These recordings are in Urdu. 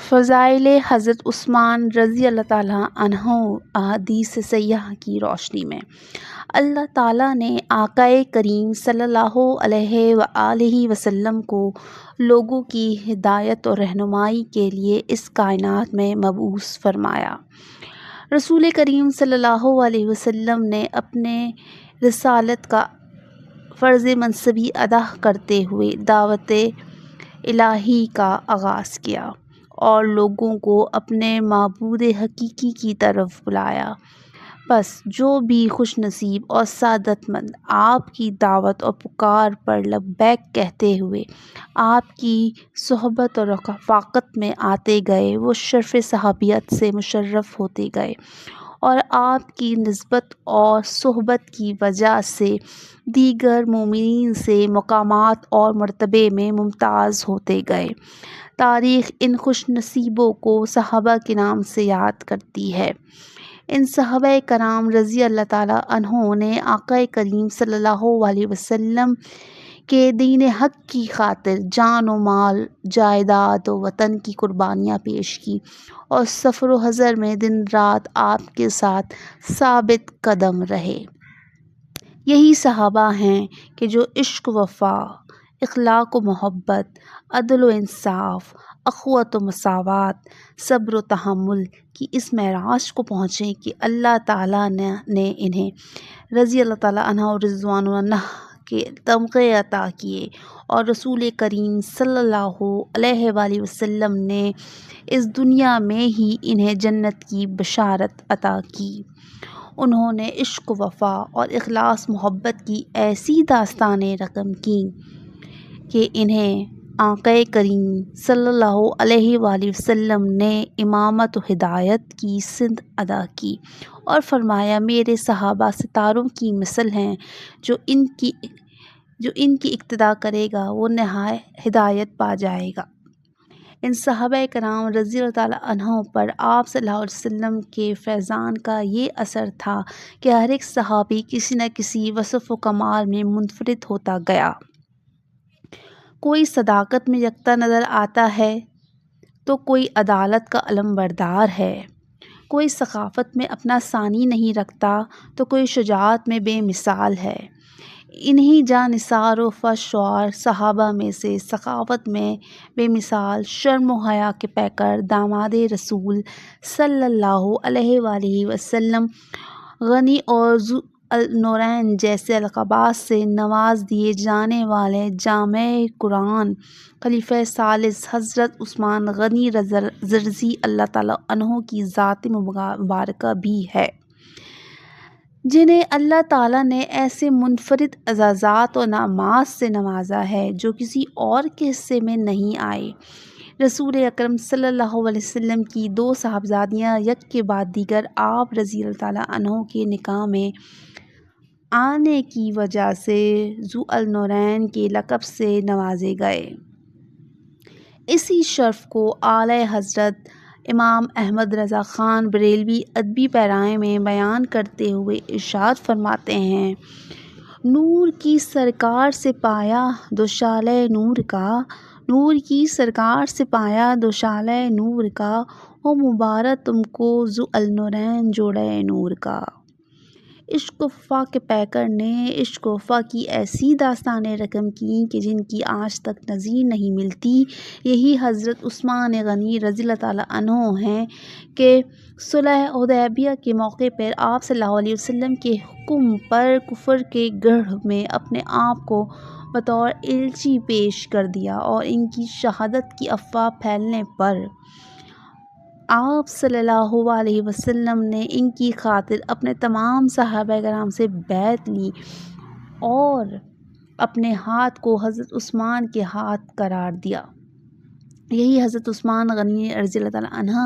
فضائل حضرت عثمان رضی اللہ تعالیٰ عنہ احادیث سیاح کی روشنی میں اللہ تعالیٰ نے آقائے کریم صلی اللہ علیہ وآلہ وسلم کو لوگوں کی ہدایت اور رہنمائی کے لیے اس کائنات میں مبعوث فرمایا۔ رسول کریم صلی اللہ علیہ وسلم نے اپنے رسالت کا فرض منصبی ادا کرتے ہوئے دعوت الہی کا آغاز کیا اور لوگوں کو اپنے معبود حقیقی کی طرف بلایا۔ بس جو بھی خوش نصیب اور سعادت مند آپ کی دعوت اور پکار پر لبیک کہتے ہوئے آپ کی صحبت اور رفاقت میں آتے گئے، وہ شرف صحابیت سے مشرف ہوتے گئے اور آپ کی نسبت اور صحبت کی وجہ سے دیگر مومنین سے مقامات اور مرتبے میں ممتاز ہوتے گئے۔ تاریخ ان خوش نصیبوں کو صحابہ کے نام سے یاد کرتی ہے۔ ان صحابہ کرام رضی اللہ تعالیٰ عنہ نے آقا کریم صلی اللہ علیہ وسلم کے دین حق کی خاطر جان و مال، جائیداد و وطن کی قربانیاں پیش کی اور سفر و حضر میں دن رات آپ کے ساتھ ثابت قدم رہے۔ یہی صحابہ ہیں کہ جو عشق و وفا، اخلاق و محبت، عدل و انصاف، اخوت و مساوات، صبر و تحمل کی اس معراج کو پہنچے کہ اللہ تعالیٰ نے انہیں رضی اللہ تعالیٰ عنہ و رضوان اللہ کے تمغے عطا کیے اور رسول کریم صلی اللہ علیہ وآلہ وسلم نے اس دنیا میں ہی انہیں جنت کی بشارت عطا کی۔ انہوں نے عشق و وفا اور اخلاص محبت کی ایسی داستانیں رقم کیں کہ انہیں آقا کریم صلی اللہ علیہ وآلہ وسلم نے امامت و ہدایت کی سند ادا کی اور فرمایا، میرے صحابہ ستاروں کی مثل ہیں، جو ان کی اقتدا کرے گا وہ نہایت ہدایت پا جائے گا۔ ان صحابہ کرام رضی اللہ تعالیٰ عنہ پر آپ صلی اللہ علیہ وسلم کے فیضان کا یہ اثر تھا کہ ہر ایک صحابی کسی نہ کسی وصف و کمال میں منفرد ہوتا گیا۔ کوئی صداقت میں یکتا نظر آتا ہے تو کوئی عدالت کا علم بردار ہے، کوئی ثقافت میں اپنا ثانی نہیں رکھتا تو کوئی شجاعت میں بے مثال ہے۔ انہی جاں نثار و فشوار صحابہ میں سے سخاوت میں بے مثال، شرم و حیا کے پیکر داماد رسول صلی اللہ علیہ وآلہ وسلم، غنی اور ذو النورین جیسے القابات سے نواز دیے جانے والے جامع قرآن خلیفہ ثالث حضرت عثمان غنی رضی اللہ تعالیٰ عنہ کی ذات مبارکہ بھی ہے، جنہیں اللہ تعالیٰ نے ایسے منفرد اعزازات و انعامات سے نوازا ہے جو کسی اور کے حصے میں نہیں آئے۔ رسول اکرم صلی اللہ علیہ وسلم کی دو صاحبزادیاں یک کے بعد دیگر آپ رضی اللہ تعالیٰ عنہ کے نکاح میں آنے کی وجہ سے ذو النورین کے لقب سے نوازے گئے۔ اسی شرف کو اعلیٰ حضرت امام احمد رضا خان بریلوی ادبی پیرائے میں بیان کرتے ہوئے ارشاد فرماتے ہیں، نور کی سرکار سے پایا دوشالہ نور کا، نور کی سرکار سے پایا دوشالہ نور کا، ہو مبارک تم کو ذو النورین جوڑے نور کا۔ عشق و وفا کے پیکر نے عشق و وفا کی ایسی داستانیں رقم کیں کہ جن کی آج تک نظیر نہیں ملتی۔ یہی حضرت عثمان غنی رضی اللہ تعالیٰ عنہ ہیں کہ صلح حدیبیہ کے موقع پر آپ صلی اللہ علیہ وسلم کے حکم پر کفر کے گڑھ میں اپنے آپ کو بطور ایلچی پیش کر دیا اور ان کی شہادت کی افواہ پھیلنے پر آپ صلی اللہ علیہ وسلم نے ان کی خاطر اپنے تمام صحابہ کرام سے بیعت لی اور اپنے ہاتھ کو حضرت عثمان کے ہاتھ قرار دیا۔ یہی حضرت عثمان غنی رضی اللہ تعالیٰ عنہ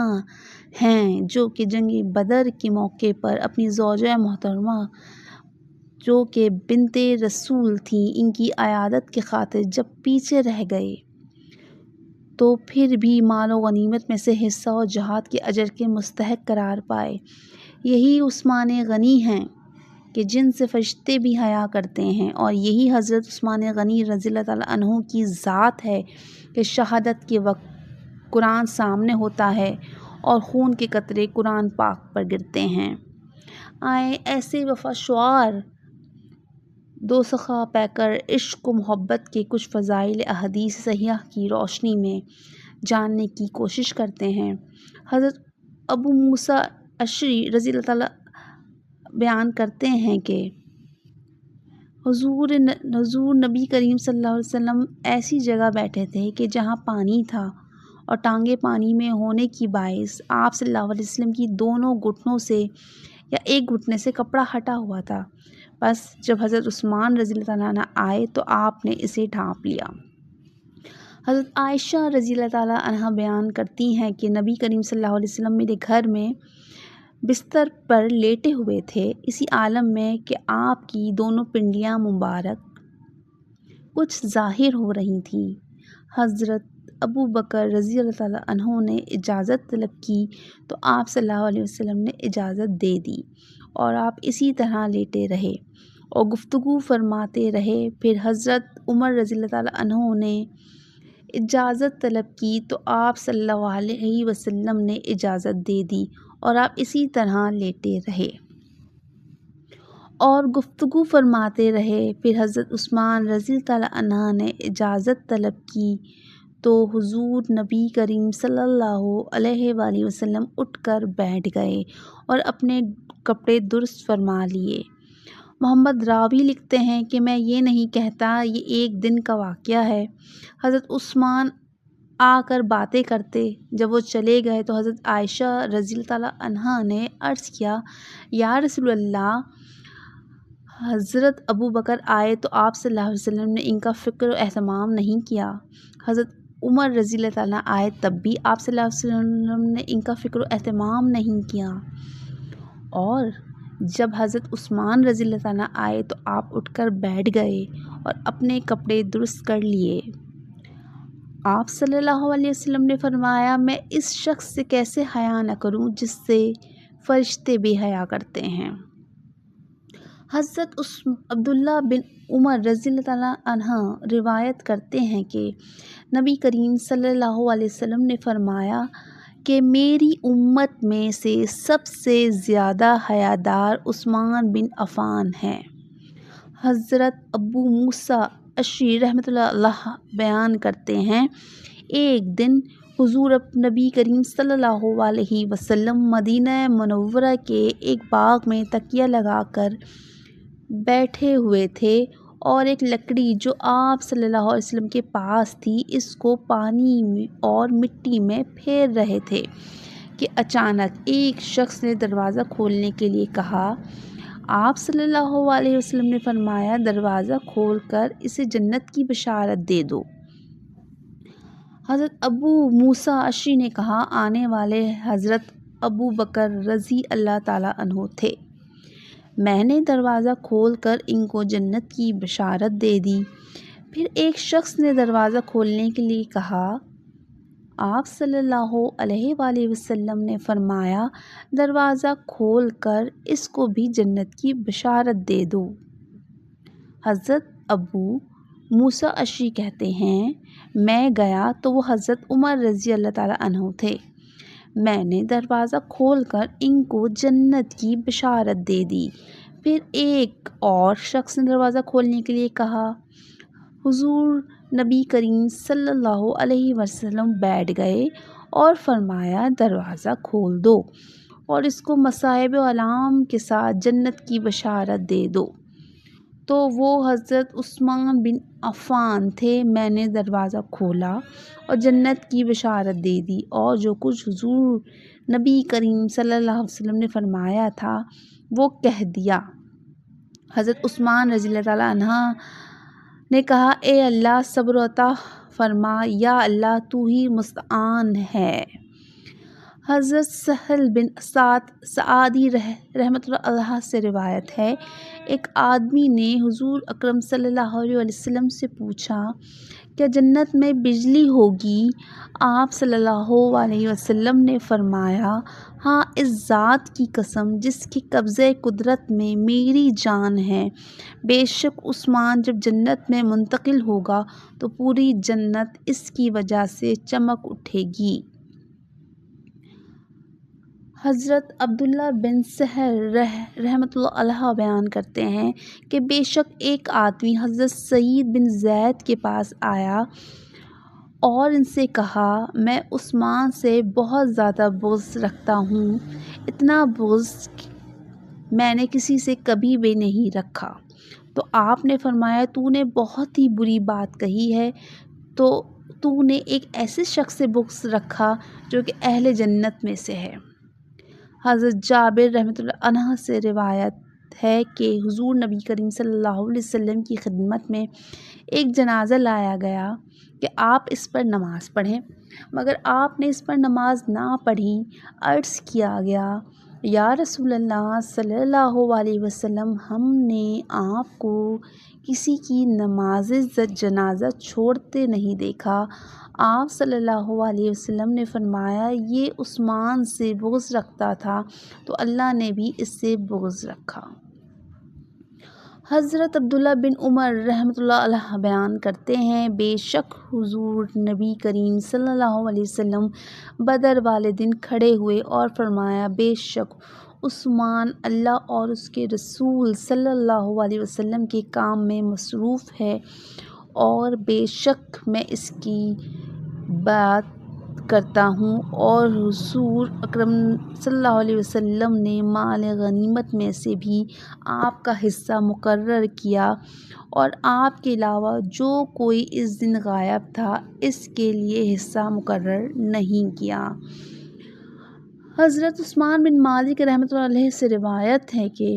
ہیں جو کہ جنگ بدر کے موقع پر اپنی زوجہ محترمہ جو کہ بنت رسول تھیں، ان کی عیادت کی خاطر جب پیچھے رہ گئے تو پھر بھی مال و غنیمت میں سے حصہ و جہاد کے اجر کے مستحق قرار پائے۔ یہی عثمان غنی ہیں کہ جن سے فرشتے بھی حیا کرتے ہیں، اور یہی حضرت عثمان غنی رضی اللہ تعالیٰ عنہ کی ذات ہے کہ شہادت کے وقت قرآن سامنے ہوتا ہے اور خون کے قطرے قرآن پاک پر گرتے ہیں۔ آئیں ایسے وفا شعار دو سخا پیکر عشق و محبت کے کچھ فضائل احادیث صحیحہ کی روشنی میں جاننے کی کوشش کرتے ہیں۔ حضرت ابو موسیٰ اشعری رضی اللہ تعالیٰ بیان کرتے ہیں کہ حضور نبی کریم صلی اللہ علیہ وسلم ایسی جگہ بیٹھے تھے کہ جہاں پانی تھا اور ٹانگیں پانی میں ہونے کی باعث آپ صلی اللہ علیہ وسلم کی دونوں گھٹنوں سے یا ایک گھٹنے سے کپڑا ہٹا ہوا تھا۔ بس جب حضرت عثمان رضی اللہ تعالیٰ عنہ آئے تو آپ نے اسے ڈھانپ لیا۔ حضرت عائشہ رضی اللہ تعالیٰ عنہ بیان کرتی ہیں کہ نبی کریم صلی اللہ علیہ وسلم میرے گھر میں بستر پر لیٹے ہوئے تھے، اسی عالم میں کہ آپ کی دونوں پنڈلیاں مبارک کچھ ظاہر ہو رہی تھیں۔ حضرت ابو بکر رضی اللہ تعالیٰ عنہ نے اجازت طلب کی تو آپ صلی اللہ علیہ وسلم نے اجازت دے دی اور آپ اسی طرح لیٹے رہے اور گفتگو فرماتے رہے۔ پھر حضرت عمر رضی اللہ تعالیٰ عنہ نے اجازت طلب کی تو آپ صلی اللہ علیہ وسلم نے اجازت دے دی اور آپ اسی طرح لیٹے رہے اور گفتگو فرماتے رہے۔ پھر حضرت عثمان رضی اللہ تعالیٰ عنہ نے اجازت طلب کی تو حضور نبی کریم صلی اللہ علیہ وآلہ وسلم اٹھ کر بیٹھ گئے اور اپنے کپڑے درست فرما لیے۔ محمد راوی لکھتے ہیں کہ میں یہ نہیں کہتا یہ ایک دن کا واقعہ ہے۔ حضرت عثمان آ کر باتیں کرتے، جب وہ چلے گئے تو حضرت عائشہ رضی اللہ تعالیٰ عنہا نے عرض کیا، یا رسول اللہ، حضرت ابو بکر آئے تو آپ صلی اللہ علیہ وسلم نے ان کا فکر و اہتمام نہیں کیا۔ حضرت عمر رضی اللہ تعالیٰ آئے تب بھی آپ صلی اللہ علیہ وسلم نے ان کا فکر و اہتمام نہیں کیا، اور جب حضرت عثمان رضی اللہ تعالیٰ آئے تو آپ اٹھ کر بیٹھ گئے اور اپنے کپڑے درست کر لیے۔ آپ صلی اللہ علیہ وسلم نے فرمایا، میں اس شخص سے کیسے حیا نہ کروں جس سے فرشتے بے حیا کرتے ہیں۔ حضرت عبداللہ بن عمر رضی اللہ تعالیٰ عنہ روایت کرتے ہیں کہ نبی کریم صلی اللہ علیہ وسلم نے فرمایا کہ میری امت میں سے سب سے زیادہ حیادار عثمان بن عفان ہیں۔ حضرت ابو موسیٰ اشعری رحمۃ اللہ علیہ بیان کرتے ہیں، ایک دن حضور نبی کریم صلی اللہ علیہ وسلم مدینہ منورہ کے ایک باغ میں تکیہ لگا کر بیٹھے ہوئے تھے اور ایک لکڑی جو آپ صلی اللہ علیہ وسلم کے پاس تھی اس کو پانی میں اور مٹی میں پھیر رہے تھے کہ اچانک ایک شخص نے دروازہ کھولنے کے لیے کہا۔ آپ صلی اللہ علیہ وسلم نے فرمایا، دروازہ کھول کر اسے جنت کی بشارت دے دو۔ حضرت ابو موسیٰ اشعری نے کہا، آنے والے حضرت ابو بکر رضی اللہ تعالیٰ عنہ تھے۔ میں نے دروازہ کھول کر ان کو جنت کی بشارت دے دی۔ پھر ایک شخص نے دروازہ کھولنے کے لیے کہا۔ آپ صلی اللہ علیہ وآلہ وسلم نے فرمایا، دروازہ کھول کر اس کو بھی جنت کی بشارت دے دو۔ حضرت ابو موسیٰ اشعری کہتے ہیں، میں گیا تو وہ حضرت عمر رضی اللہ تعالیٰ عنہ تھے۔ میں نے دروازہ کھول کر ان کو جنت کی بشارت دے دی۔ پھر ایک اور شخص نے دروازہ کھولنے کے لیے کہا۔ حضور نبی کریم صلی اللہ علیہ وسلم بیٹھ گئے اور فرمایا، دروازہ کھول دو اور اس کو مصائب و علام کے ساتھ جنت کی بشارت دے دو۔ تو وہ حضرت عثمان بن عفان تھے۔ میں نے دروازہ کھولا اور جنت کی بشارت دے دی اور جو کچھ حضور نبی کریم صلی اللہ علیہ وسلم نے فرمایا تھا وہ کہہ دیا۔ حضرت عثمان رضی اللہ تعالیٰ عنہ نے کہا، اے اللہ صبر عطا فرما، یا اللہ تو ہی مستعان ہے۔ حضرت سہل بن سعدی رحمۃ اللہ علیہ سے روایت ہے، ایک آدمی نے حضور اکرم صلی اللہ علیہ وسلم سے پوچھا کیا جنت میں بجلی ہوگی؟ آپ صلی اللہ علیہ وسلم نے فرمایا، ہاں، اس ذات کی قسم جس کے قبضۂ قدرت میں میری جان ہے، بے شک عثمان جب جنت میں منتقل ہوگا تو پوری جنت اس کی وجہ سے چمک اٹھے گی۔ حضرت عبداللہ بن سہل رحمۃ اللہ علیہ بیان کرتے ہیں کہ بے شک ایک آدمی حضرت سعید بن زید کے پاس آیا اور ان سے کہا، میں عثمان سے بہت زیادہ بغض رکھتا ہوں، اتنا بغض میں نے کسی سے کبھی بھی نہیں رکھا۔ تو آپ نے فرمایا، تو نے بہت ہی بری بات کہی ہے، تو نے ایک ایسے شخص سے بغض رکھا جو کہ اہل جنت میں سے ہے۔ حضرت جابر رحمۃ اللہ عنہ سے روایت ہے کہ حضور نبی کریم صلی اللہ علیہ وسلم کی خدمت میں ایک جنازہ لایا گیا کہ آپ اس پر نماز پڑھیں، مگر آپ نے اس پر نماز نہ پڑھی۔ عرض کیا گیا، یا رسول اللہ صلی اللہ علیہ وسلم، ہم نے آپ کو کسی کی نماز جنازہ چھوڑتے نہیں دیکھا۔ آپ صلی اللہ علیہ وسلم نے فرمایا، یہ عثمان سے بغض رکھتا تھا تو اللہ نے بھی اس سے بغض رکھا۔ حضرت عبداللہ بن عمر رحمۃ اللہ علیہ بیان کرتے ہیں، بے شک حضور نبی کریم صلی اللہ علیہ وسلم بدر والے دن کھڑے ہوئے اور فرمایا، بے شک عثمان اللہ اور اس کے رسول صلی اللہ علیہ وسلم کے کام میں مصروف ہے، اور بے شک میں اس کی بات کرتا ہوں، اور حضور اکرم صلی اللہ علیہ وسلم نے مال غنیمت میں سے بھی آپ کا حصہ مقرر کیا، اور آپ کے علاوہ جو کوئی اس دن غائب تھا اس کے لیے حصہ مقرر نہیں کیا۔ حضرت عثمان بن مالک رحمۃ اللہ علیہ سے روایت ہے کہ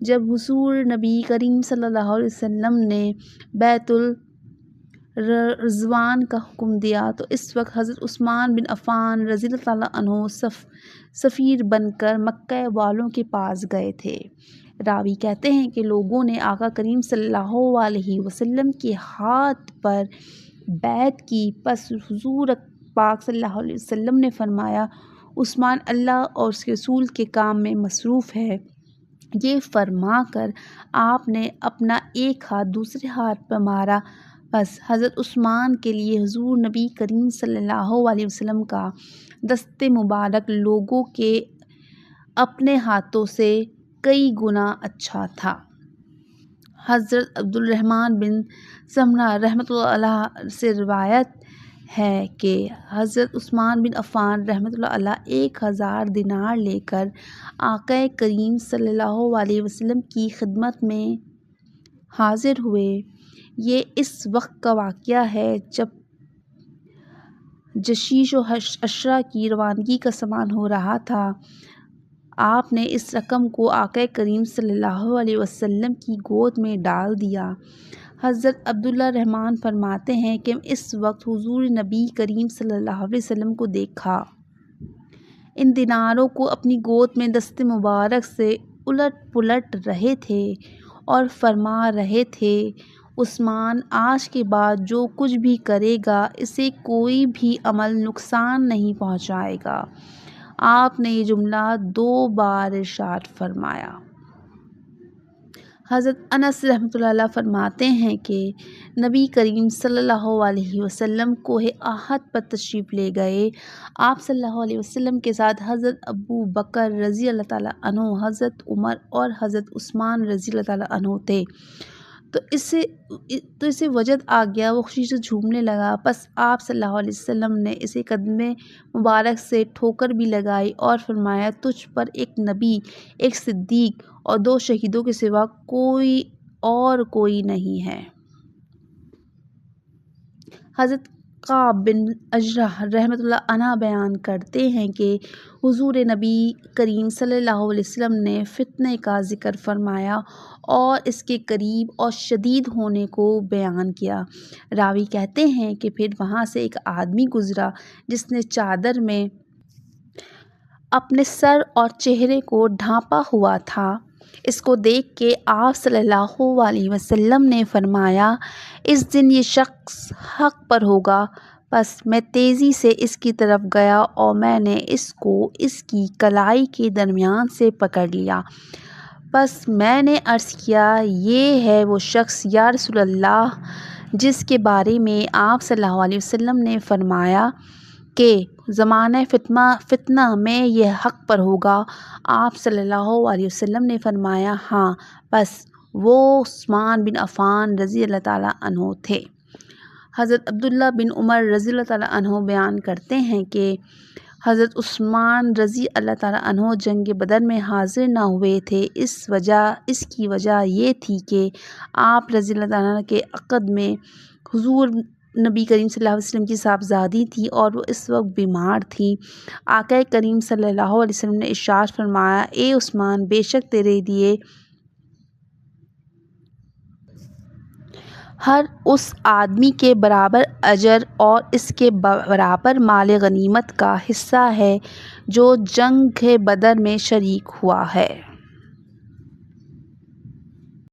جب حضور نبی کریم صلی اللہ علیہ وسلم نے بیت الرضوان کا حکم دیا تو اس وقت حضرت عثمان بن عفان رضی اللہ تعالیٰ عنہ سفیر بن کر مکہ والوں کے پاس گئے تھے۔ راوی کہتے ہیں کہ لوگوں نے آقا کریم صلی اللہ علیہ وسلم کے ہاتھ پر بیعت کی، پس حضور پاک صلی اللہ علیہ وسلم نے فرمایا، عثمان اللہ اور اس کے رسول کے کام میں مصروف ہے۔ یہ فرما کر آپ نے اپنا ایک ہاتھ دوسرے ہاتھ پر مارا، بس حضرت عثمان کے لیے حضور نبی کریم صلی اللہ علیہ وسلم کا دست مبارک لوگوں کے اپنے ہاتھوں سے کئی گنا اچھا تھا۔ حضرت عبد الرحمن بن سمرہ رحمۃ اللہ علیہ سے روایت ہے کہ حضرت عثمان بن عفان رحمۃ اللہ علیہ 1000 دینار لے کر آقا کریم صلی اللہ علیہ وسلم کی خدمت میں حاضر ہوئے۔ یہ اس وقت کا واقعہ ہے جب جشیش و عشرہ کی روانگی کا سامان ہو رہا تھا۔ آپ نے اس رقم کو آقا کریم صلی اللہ علیہ وسلم کی گود میں ڈال دیا۔ حضرت عبداللہ رحمان فرماتے ہیں کہ اس وقت حضور نبی کریم صلی اللہ علیہ وسلم کو دیکھا، ان دیناروں کو اپنی گود میں دست مبارک سے الٹ پلٹ رہے تھے اور فرما رہے تھے، عثمان آج کے بعد جو کچھ بھی کرے گا اسے کوئی بھی عمل نقصان نہیں پہنچائے گا۔ آپ نے یہ جملہ 2 بار ارشاد فرمایا۔ حضرت انس رحمۃ اللہ علیہ فرماتے ہیں کہ نبی کریم صلی اللہ علیہ وسلم کوہ احد پر تشریف لے گئے۔ آپ صلی اللہ علیہ وسلم کے ساتھ حضرت ابو بکر رضی اللہ تعالیٰ عنہ، حضرت عمر اور حضرت عثمان رضی اللہ تعالیٰ عنہ تھے۔ تو اسے وجد آ گیا، وہ خوشی سے جھومنے لگا، پس آپ صلی اللہ علیہ وسلم نے اسے قدمِ مبارک سے ٹھوکر بھی لگائی اور فرمایا، تجھ پر ایک نبی، ایک صدیق اور 2 شہیدوں کے سوا کوئی نہیں ہے۔ حضرت کعب بن عجرہ رحمۃ اللہ عنہ بیان کرتے ہیں کہ حضور نبی کریم صلی اللہ علیہ وسلم نے فتنہ کا ذکر فرمایا اور اس کے قریب اور شدید ہونے کو بیان کیا۔ راوی کہتے ہیں کہ پھر وہاں سے ایک آدمی گزرا جس نے چادر میں اپنے سر اور چہرے کو ڈھانپا ہوا تھا۔ اس کو دیکھ کے آپ صلی اللہ علیہ وسلم نے فرمایا اس دن یہ شخص حق پر ہوگا۔ بس میں تیزی سے اس کی طرف گیا اور میں نے اس کو اس کی کلائی کے درمیان سے پکڑ لیا۔ بس میں نے عرض کیا یہ ہے وہ شخص یا رسول اللہ جس کے بارے میں آپ صلی اللہ علیہ وسلم نے فرمایا کہ زمانہ فتنہ میں یہ حق پر ہوگا۔ آپ صلی اللہ علیہ وسلم نے فرمایا ہاں، بس وہ عثمان بن عفان رضی اللہ تعالیٰ عنہ تھے۔ حضرت عبداللہ بن عمر رضی اللہ تعالیٰ عنہ بیان کرتے ہیں کہ حضرت عثمان رضی اللہ تعالیٰ عنہ جنگ بدر میں حاضر نہ ہوئے تھے۔ اس کی وجہ یہ تھی کہ آپ رضی اللہ تعالیٰ عنہ کے عقد میں حضور نبی کریم صلی اللہ علیہ وسلم کی صاحبزادی تھی اور وہ اس وقت بیمار تھی۔ آقا کریم صلی اللہ علیہ وسلم نے ارشاد فرمایا اے عثمان، بے شک تیرے لیے ہر اس آدمی کے برابر اجر اور اس کے برابر مال غنیمت کا حصہ ہے جو جنگ بدر میں شریک ہوا ہے۔